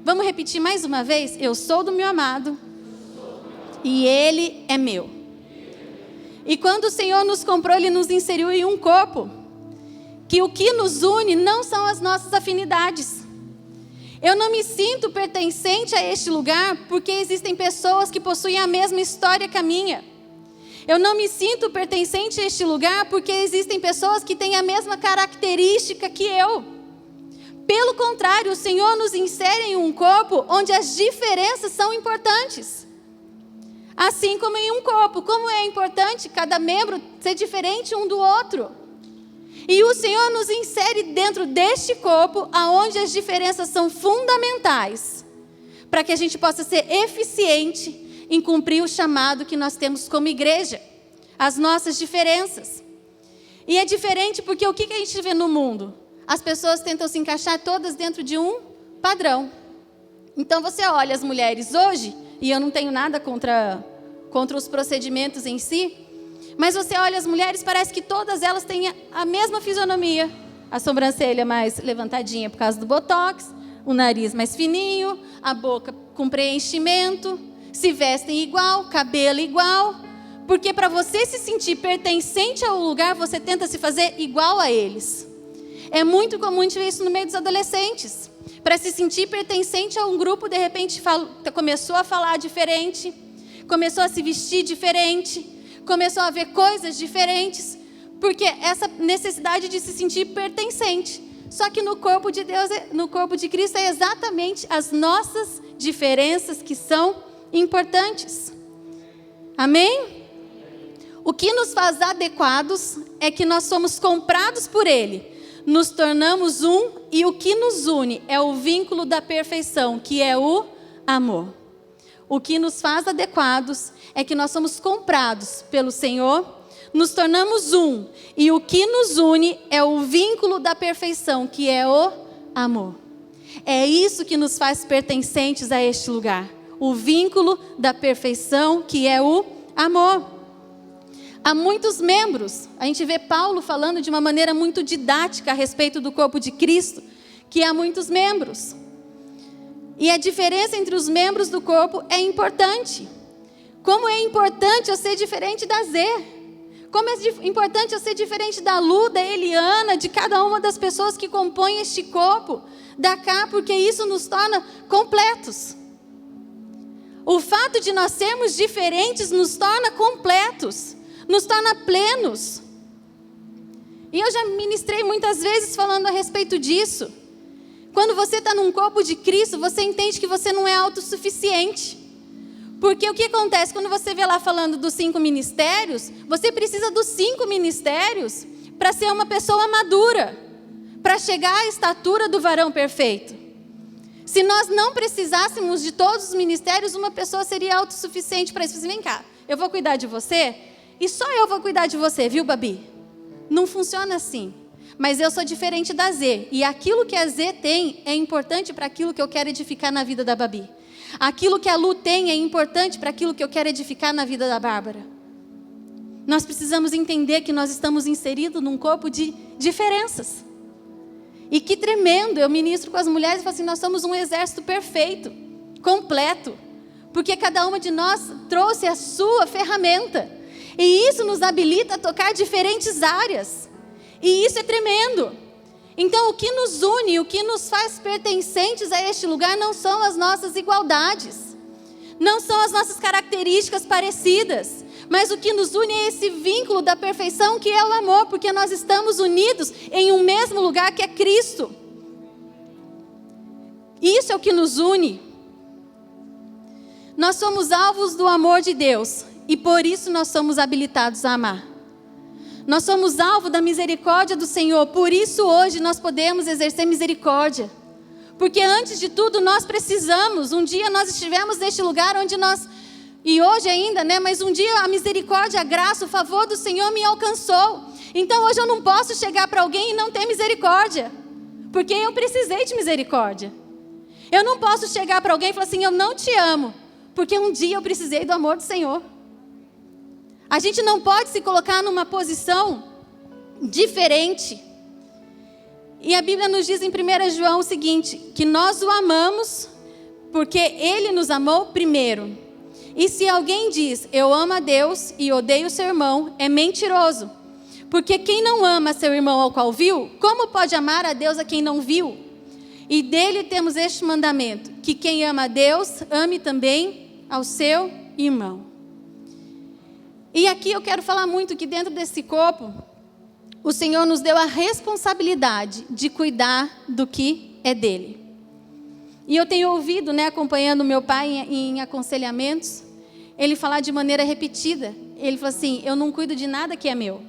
Vamos repetir mais uma vez? Eu sou do meu amado e Ele é meu. E quando o Senhor nos comprou, Ele nos inseriu em um corpo. Que o que nos une não são as nossas afinidades. Eu não me sinto pertencente a este lugar porque existem pessoas que possuem a mesma história que a minha. Eu não me sinto pertencente a este lugar porque existem pessoas que têm a mesma característica que eu. Pelo contrário, o Senhor nos insere em um corpo onde as diferenças são importantes. Assim como em um corpo, como é importante cada membro ser diferente um do outro. E o Senhor nos insere dentro deste corpo, aonde as diferenças são fundamentais, para que a gente possa ser eficiente em cumprir o chamado que nós temos como igreja, as nossas diferenças. E é diferente porque o que a gente vê no mundo? As pessoas tentam se encaixar todas dentro de um padrão. Então você olha as mulheres hoje, e eu não tenho nada contra os procedimentos em si, mas você olha as mulheres, parece que todas elas têm a mesma fisionomia. A sobrancelha mais levantadinha por causa do botox, o nariz mais fininho, a boca com preenchimento, se vestem igual, cabelo igual. Porque para você se sentir pertencente ao lugar, você tenta se fazer igual a eles. É muito comum a gente ver isso no meio dos adolescentes. Para se sentir pertencente a um grupo, de repente começou a falar diferente, começou a se vestir diferente, começou a ver coisas diferentes, porque essa necessidade de se sentir pertencente. Só que no corpo de Deus, no corpo de Cristo, é exatamente as nossas diferenças que são importantes. Amém? O que nos faz adequados é que nós somos comprados por Ele, nos tornamos um, e o que nos une é o vínculo da perfeição, que é o amor. O que nos faz adequados é que nós somos comprados pelo Senhor, nos tornamos um, e o que nos une é o vínculo da perfeição, que é o amor. É isso que nos faz pertencentes a este lugar, o vínculo da perfeição, que é o amor. Há muitos membros, a gente vê Paulo falando de uma maneira muito didática a respeito do corpo de Cristo, que há muitos membros. E a diferença entre os membros do corpo é importante. Como é importante eu ser diferente da Zê. Como é importante eu ser diferente da Lu, da Eliana, de cada uma das pessoas que compõem este corpo, da Cá, porque isso nos torna completos. O fato de nós sermos diferentes nos torna completos, nos torna plenos. E eu já ministrei muitas vezes falando a respeito disso. Quando você está num corpo de Cristo, você entende que você não é autossuficiente. Porque o que acontece? Quando você vê lá falando dos 5 ministérios, você precisa dos 5 ministérios para ser uma pessoa madura, para chegar à estatura do varão perfeito. Se nós não precisássemos de todos os ministérios, uma pessoa seria autossuficiente para isso. Vem cá, eu vou cuidar de você, e só eu vou cuidar de você, viu, Babi? Não funciona assim. Mas eu sou diferente da Z, e aquilo que a Z tem é importante para aquilo que eu quero edificar na vida da Babi. Aquilo que a Lu tem é importante para aquilo que eu quero edificar na vida da Bárbara. Nós precisamos entender que nós estamos inseridos num corpo de diferenças. E que tremendo, eu ministro com as mulheres e falo assim, nós somos um exército perfeito, completo, porque cada uma de nós trouxe a sua ferramenta. E isso nos habilita a tocar diferentes áreas. E isso é tremendo. Então, o que nos une, o que nos faz pertencentes a este lugar não são as nossas igualdades, não são as nossas características parecidas, mas o que nos une é esse vínculo da perfeição que é o amor, porque nós estamos unidos em um mesmo lugar que é Cristo. Isso é o que nos une. Nós somos alvos do amor de Deus e por isso nós somos habilitados a amar. Nós somos alvo da misericórdia do Senhor, por isso hoje nós podemos exercer misericórdia. Porque antes de tudo nós precisamos, um dia nós estivemos neste lugar onde nós, e hoje ainda, né? Mas um dia a misericórdia, a graça, o favor do Senhor me alcançou. Então hoje eu não posso chegar para alguém e não ter misericórdia, porque eu precisei de misericórdia. Eu não posso chegar para alguém e falar assim, eu não te amo, porque um dia eu precisei do amor do Senhor. A gente não pode se colocar numa posição diferente. E a Bíblia nos diz em 1 João o seguinte, que nós o amamos porque Ele nos amou primeiro. E se alguém diz, eu amo a Deus e odeio seu irmão, é mentiroso. Porque quem não ama seu irmão ao qual viu, como pode amar a Deus a quem não viu? E dele temos este mandamento, que quem ama a Deus, ame também ao seu irmão. E aqui eu quero falar muito que dentro desse corpo, o Senhor nos deu a responsabilidade de cuidar do que é dele. E eu tenho ouvido, né, acompanhando meu pai em aconselhamentos, ele falar de maneira repetida. Ele falou assim, eu não cuido de nada que é meu.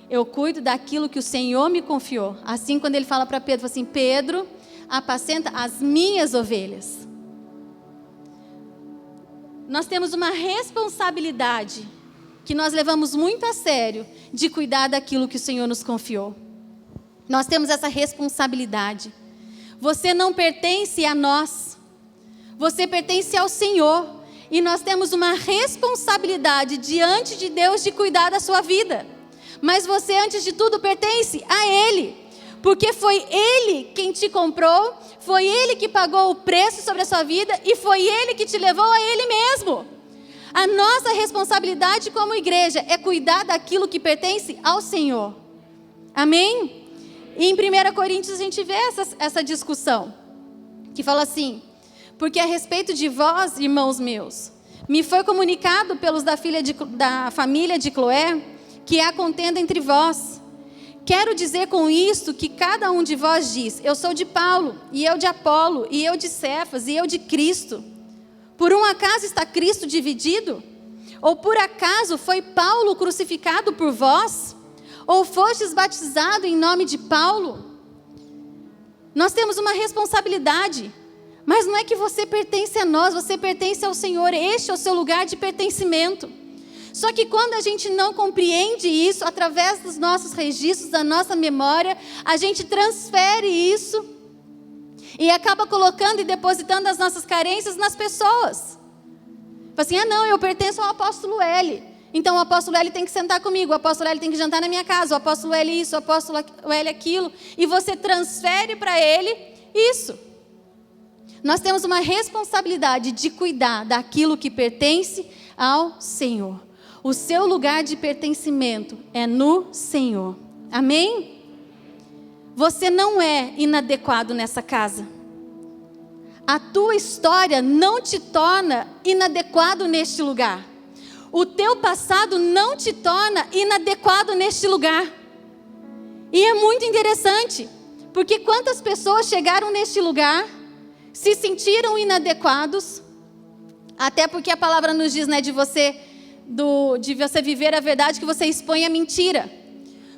Eu cuido daquilo que o Senhor me confiou. Assim, quando ele fala para Pedro, fala assim, Pedro, apacenta as minhas ovelhas. Nós temos uma responsabilidade que nós levamos muito a sério, de cuidar daquilo que o Senhor nos confiou. Nós temos essa responsabilidade. Você não pertence a nós, você pertence ao Senhor, e nós temos uma responsabilidade diante de Deus de cuidar da sua vida. Mas você, antes de tudo, pertence a Ele, porque foi Ele quem te comprou, foi Ele que pagou o preço sobre a sua vida, e foi Ele que te levou a Ele mesmo. A nossa responsabilidade como igreja é cuidar daquilo que pertence ao Senhor. Amém? E em 1 Coríntios a gente vê essa discussão, que fala assim, porque a respeito de vós, irmãos meus, me foi comunicado pelos da família de Cloé, que há contenda entre vós. Quero dizer com isto que cada um de vós diz, eu sou de Paulo, e eu de Apolo, e eu de Cefas, e eu de Cristo. Por um acaso está Cristo dividido? Ou por acaso foi Paulo crucificado por vós? Ou fostes batizado em nome de Paulo? Nós temos uma responsabilidade, mas não é que você pertence a nós, você pertence ao Senhor, este é o seu lugar de pertencimento. Só que quando a gente não compreende isso, através dos nossos registros, da nossa memória, a gente transfere isso e acaba colocando e depositando as nossas carências nas pessoas. Fala assim, não, eu pertenço ao apóstolo L. Então o apóstolo L tem que sentar comigo, o apóstolo L tem que jantar na minha casa, o apóstolo L isso, o apóstolo L aquilo. E você transfere para ele isso. Nós temos uma responsabilidade de cuidar daquilo que pertence ao Senhor. O seu lugar de pertencimento é no Senhor. Amém? Você não é inadequado nessa casa. A tua história não te torna inadequado neste lugar. O teu passado não te torna inadequado neste lugar. E é muito interessante, porque quantas pessoas chegaram neste lugar, se sentiram inadequados, até porque a palavra nos diz, né, de você viver a verdade que você expõe a mentira.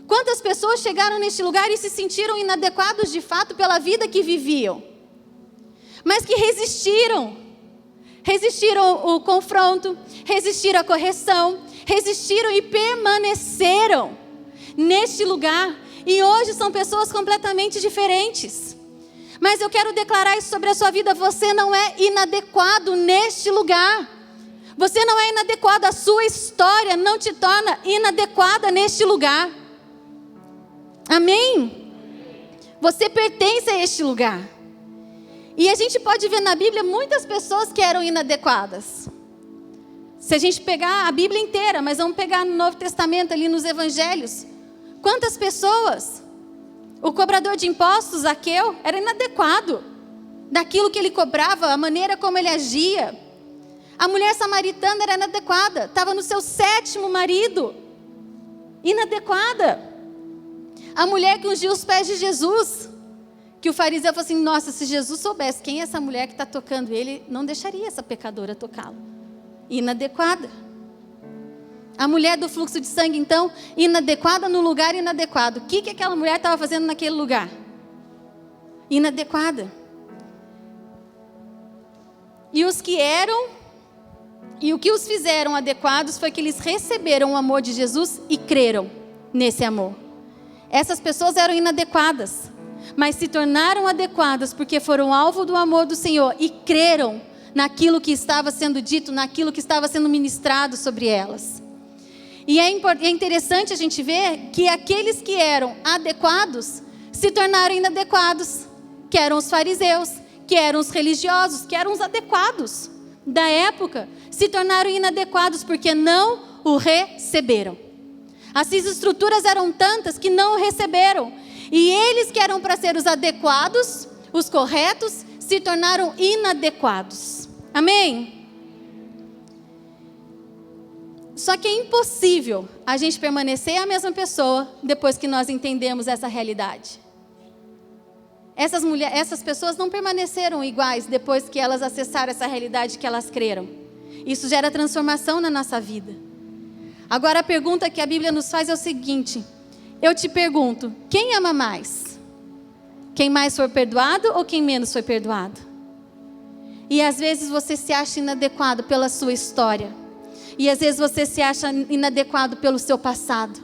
Quantas pessoas chegaram neste lugar e se sentiram inadequados de fato pela vida que viviam, mas que resistiram o confronto, resistiram a correção, resistiram e permaneceram neste lugar. E hoje são pessoas completamente diferentes. Mas eu quero declarar isso sobre a sua vida. Você não é inadequado neste lugar. Você não é inadequado. A sua história não te torna inadequada neste lugar. Amém? Você pertence a este lugar. E a gente pode ver na Bíblia muitas pessoas que eram inadequadas. Se a gente pegar a Bíblia inteira, mas vamos pegar no Novo Testamento, ali nos Evangelhos. Quantas pessoas? O cobrador de impostos, Zaqueu, era inadequado daquilo que ele cobrava, a maneira como ele agia. A mulher samaritana era inadequada, estava no seu 7º marido. Inadequada. A mulher que ungiu os pés de Jesus, que o fariseu falou assim, nossa, se Jesus soubesse quem é essa mulher que está tocando ele, não deixaria essa pecadora tocá-lo. Inadequada. A mulher do fluxo de sangue, então, inadequada no lugar inadequado. O que aquela mulher estava fazendo naquele lugar? Inadequada. E os que eram, e o que os fizeram adequados foi que eles receberam o amor de Jesus e creram nesse amor. Essas pessoas eram inadequadas, mas se tornaram adequadas porque foram alvo do amor do Senhor e creram naquilo que estava sendo dito, naquilo que estava sendo ministrado sobre elas. E é interessante a gente ver que aqueles que eram adequados se tornaram inadequados, que eram os fariseus, que eram os religiosos, que eram os adequados da época, se tornaram inadequados porque não o receberam. As estruturas eram tantas que não o receberam. E eles que eram para ser os adequados, os corretos, se tornaram inadequados. Amém? Só que é impossível a gente permanecer a mesma pessoa depois que nós entendemos essa realidade. Essas pessoas não permaneceram iguais depois que elas acessaram essa realidade que elas creram. Isso gera transformação na nossa vida. Agora a pergunta que a Bíblia nos faz é o seguinte: eu te pergunto, quem ama mais? Quem mais foi perdoado ou quem menos foi perdoado? E às vezes você se acha inadequado pela sua história. E às vezes você se acha inadequado pelo seu passado.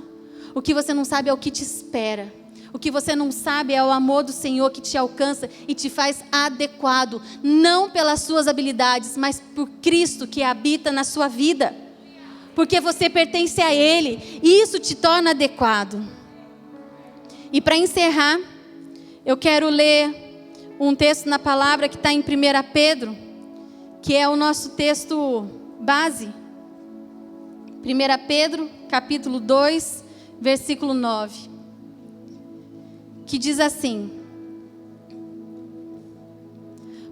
O que você não sabe é o que te espera. O que você não sabe é o amor do Senhor que te alcança e te faz adequado. Não pelas suas habilidades, mas por Cristo que habita na sua vida. Porque você pertence a Ele. E isso te torna adequado. E para encerrar, eu quero ler um texto na palavra que está em 1 Pedro, que é o nosso texto base. 1 Pedro, capítulo 2, versículo 9. Que diz assim: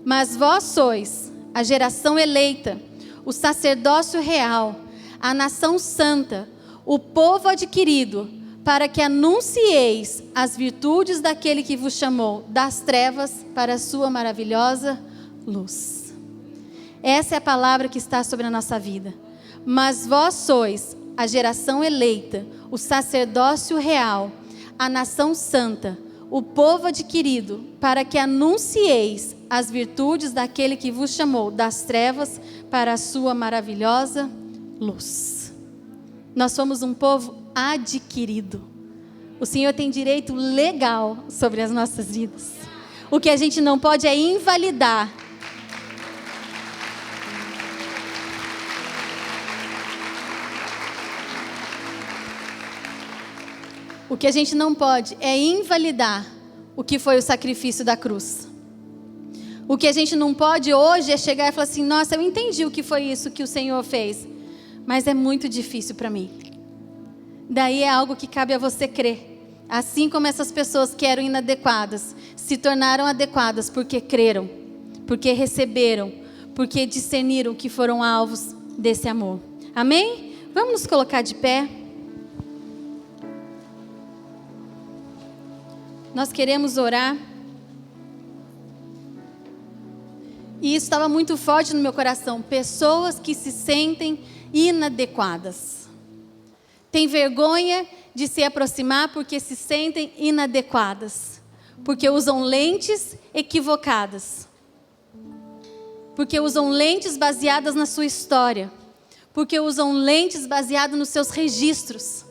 mas vós sois a geração eleita, o sacerdócio real, a nação santa, o povo adquirido, para que anuncieis as virtudes daquele que vos chamou das trevas para a sua maravilhosa luz. Essa é a palavra que está sobre a nossa vida. Mas vós sois a geração eleita, o sacerdócio real, a nação santa, o povo adquirido, para que anuncieis as virtudes daquele que vos chamou das trevas para a sua maravilhosa luz. Nós somos um povo adquirido. O Senhor tem direito legal sobre as nossas vidas. O que a gente não pode é invalidar. O que a gente não pode é invalidar o que foi o sacrifício da cruz. O que a gente não pode hoje é chegar e falar assim: nossa, eu entendi o que foi isso que o Senhor fez, mas é muito difícil para mim. Daí é algo que cabe a você crer. Assim como essas pessoas que eram inadequadas se tornaram adequadas porque creram, porque receberam, porque discerniram que foram alvos desse amor. Amém? Vamos nos colocar de pé. Nós queremos orar. E isso estava muito forte no meu coração. Pessoas que se sentem inadequadas. Tem vergonha de se aproximar porque se sentem inadequadas. Porque usam lentes equivocadas. Porque usam lentes baseadas na sua história. porque usam lentes baseadas nos seus registros.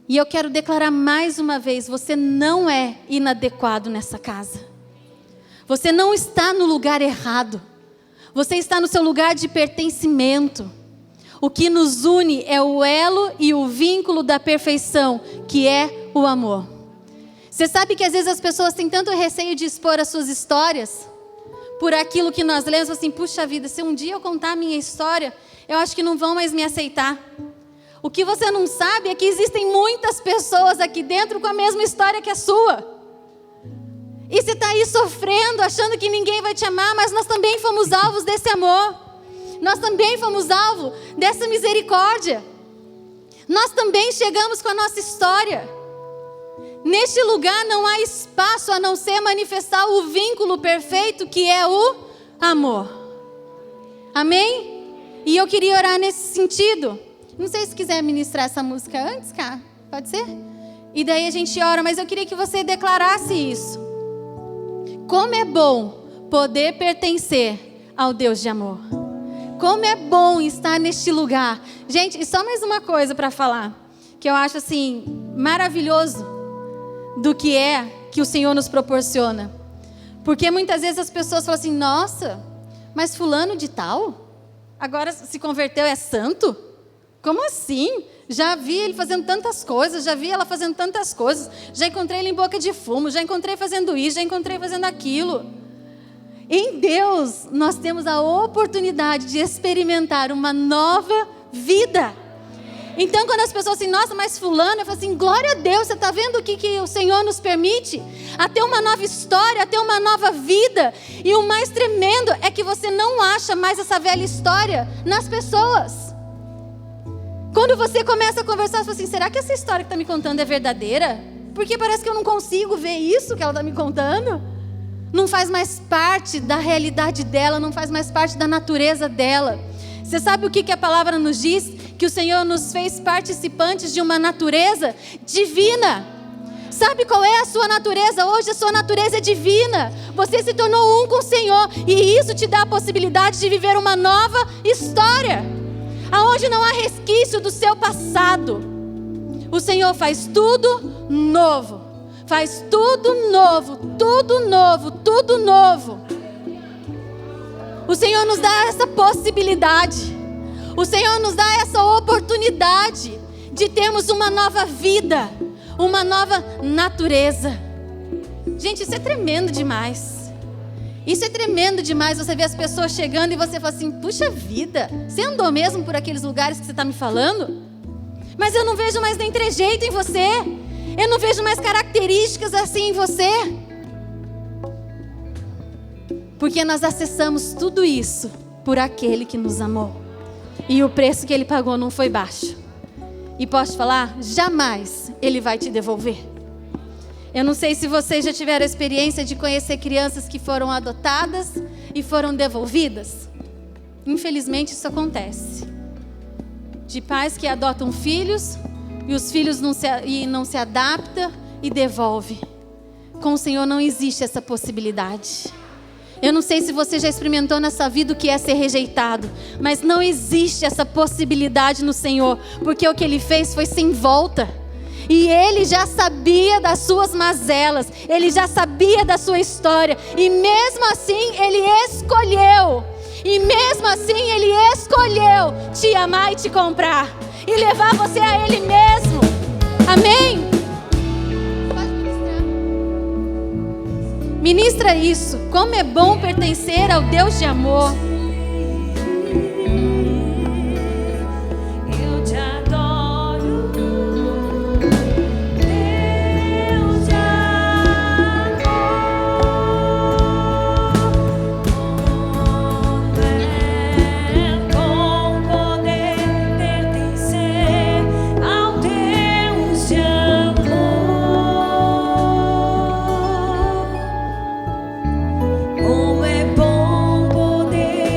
E eu quero declarar mais uma vez, você não é inadequado nessa casa. Você não está no lugar errado. Você está no seu lugar de pertencimento. O que nos une é o elo e o vínculo da perfeição, que é o amor. Você sabe que às vezes as pessoas têm tanto receio de expor as suas histórias, por aquilo que nós lemos, assim, puxa vida, se um dia eu contar a minha história, eu acho que não vão mais me aceitar. O que você não sabe é que existem muitas pessoas aqui dentro com a mesma história que a sua. E você está aí sofrendo, achando que ninguém vai te amar, mas nós também fomos alvos desse amor. Nós também fomos alvo dessa misericórdia. Nós também chegamos com a nossa história. Neste lugar não há espaço a não ser manifestar o vínculo perfeito que é o amor. Amém? E eu queria orar nesse sentido. Não sei se quiser ministrar essa música antes, cara. Pode ser? E daí a gente ora, mas eu queria que você declarasse isso. Como é bom poder pertencer ao Deus de amor. Como é bom estar neste lugar. Gente, e só mais uma coisa para falar, que eu acho assim, maravilhoso do que é que o Senhor nos proporciona. Porque muitas vezes as pessoas falam assim, nossa, mas fulano de tal, agora se converteu, é santo? Como assim? Já vi ele fazendo tantas coisas, já vi ela fazendo tantas coisas, já encontrei ele em boca de fumo, já encontrei fazendo isso, já encontrei fazendo aquilo. Em Deus, nós temos a oportunidade de experimentar uma nova vida. Então, quando as pessoas assim, nossa, mas fulano, eu falo assim, glória a Deus, você está vendo o que o Senhor nos permite? A ter uma nova história, a ter uma nova vida. E o mais tremendo é que você não acha mais essa velha história nas pessoas. Quando você começa a conversar, você fala assim, será que essa história que está me contando é verdadeira? Porque parece que eu não consigo ver isso que ela está me contando. Não faz mais parte da realidade dela, não faz mais parte da natureza dela. Você sabe o que a palavra nos diz? Que o Senhor nos fez participantes de uma natureza divina. Sabe qual é a sua natureza hoje? A sua natureza é divina. Você se tornou um com o Senhor. E isso te dá a possibilidade de viver uma nova história. Aonde não há resquício do seu passado. O Senhor faz tudo novo. Faz tudo novo, tudo novo, tudo novo. O Senhor nos dá essa possibilidade. O Senhor nos dá essa oportunidade de termos uma nova vida, uma nova natureza. Gente, isso é tremendo demais. Isso é tremendo demais, você vê as pessoas chegando e você fala assim, puxa vida, você andou mesmo por aqueles lugares que você está me falando? Mas eu não vejo mais nem trejeito em você. Eu não vejo mais características assim em você. Porque nós acessamos tudo isso por aquele que nos amou. E o preço que Ele pagou não foi baixo. E posso te falar, jamais Ele vai te devolver. Eu não sei se vocês já tiveram a experiência de conhecer crianças que foram adotadas e foram devolvidas. Infelizmente isso acontece. De pais que adotam filhos e os filhos não se adaptam e devolve. Com o Senhor não existe essa possibilidade. Eu não sei se você já experimentou nessa vida o que é ser rejeitado, mas não existe essa possibilidade no Senhor, porque o que Ele fez foi sem volta. E Ele já sabia das suas mazelas, Ele já sabia da sua história, e mesmo assim Ele escolheu, te amar e te comprar, e levar você a Ele mesmo. Amém? Pode ministrar. Ministra isso. Como é bom pertencer ao Deus de amor. Como é bom poder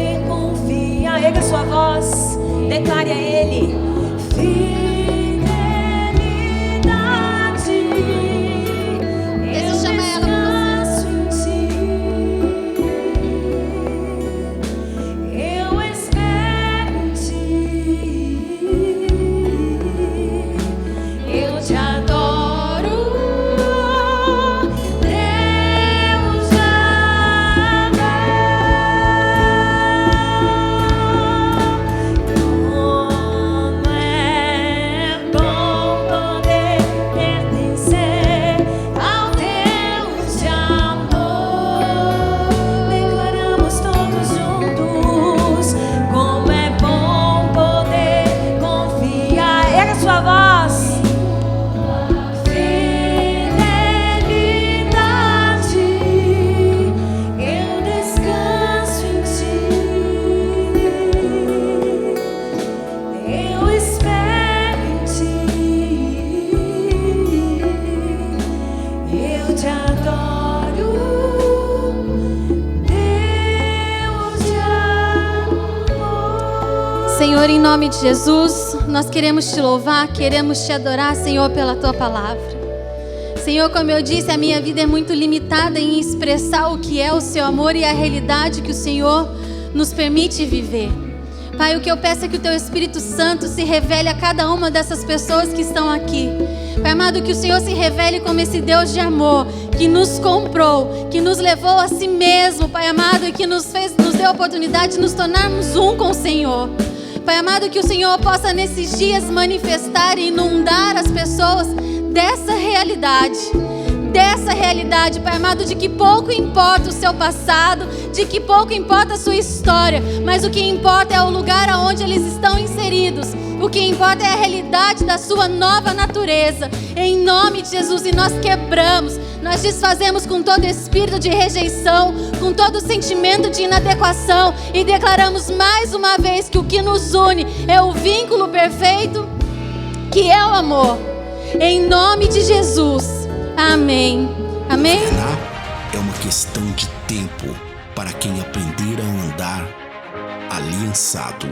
Senhor, em nome de Jesus, nós queremos te louvar, queremos te adorar, Senhor, pela tua palavra. Senhor, como eu disse, a minha vida é muito limitada em expressar o que é o seu amor e a realidade que o Senhor nos permite viver. Pai, o que eu peço é que o teu Espírito Santo se revele a cada uma dessas pessoas que estão aqui. Pai amado, que o Senhor se revele como esse Deus de amor, que nos comprou, que nos levou a si mesmo, Pai amado, e que nos deu a oportunidade de nos tornarmos um com o Senhor. Pai amado, que o Senhor possa nesses dias manifestar e inundar as pessoas dessa realidade, Pai amado, de que pouco importa o seu passado, de que pouco importa a sua história, mas o que importa é o lugar aonde eles estão inseridos. O que importa é a realidade da sua nova natureza, em nome de Jesus. E nós quebramos, nós desfazemos com todo espírito de rejeição, com todo sentimento de inadequação, e declaramos mais uma vez que o que nos une é o vínculo perfeito, que é o amor. Em nome de Jesus. Amém. Amém. Governar é uma questão de tempo para quem aprender a andar aliançado.